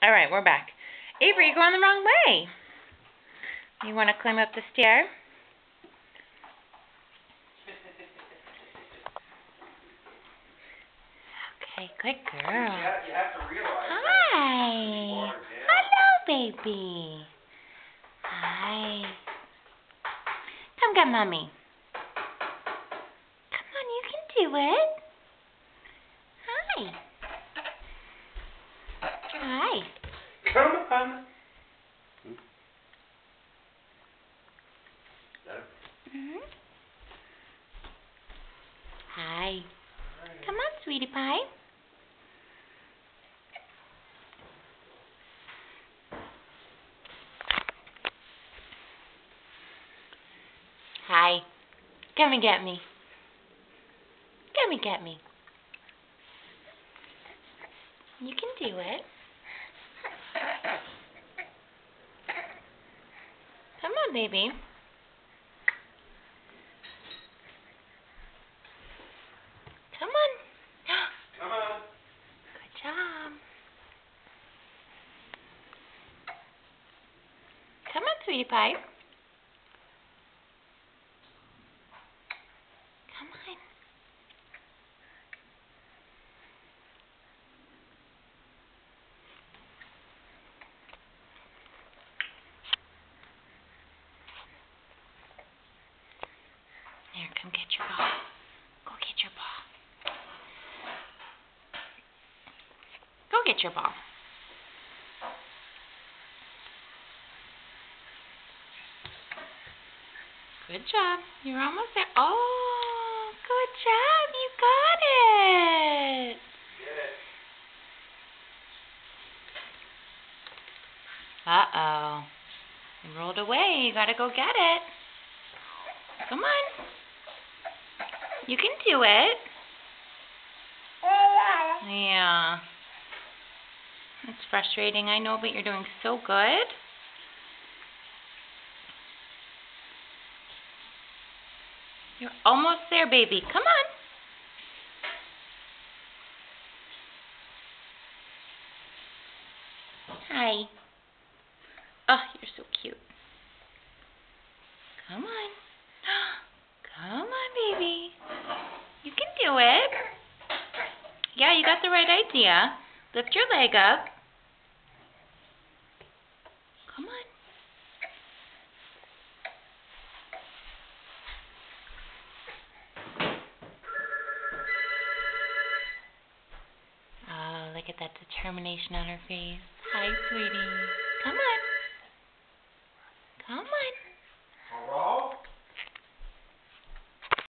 All right, we're back. Avery, you're going the wrong way. You want to climb up the stair? Okay, good girl. You have to realize Hi. Hello, baby. Hi. Come get mommy. Come on, you can do it. Hi. Hi. Come on. Hi. Come on, sweetie pie. Hi. Come and get me. Come and get me. You can do it. Come on, baby. Come on. Come on. Good job. Come on, sweetie pie. Come on. There, come get your ball. Go get your ball. Go get your ball. Good job. You're almost there. Oh, good job. You got it. Get it. Uh-oh. You rolled away. You gotta go get it. Come on. You can do it. Yeah. It's frustrating, I know, but you're doing so good. You're almost there, baby. Come on. Hi. Oh, you're so cute. Come on. Come on, baby. You can do it. Yeah, you got the right idea. Lift your leg up. Come on. Oh, look at that determination on her face. Hi, sweetie. Come on. Come on.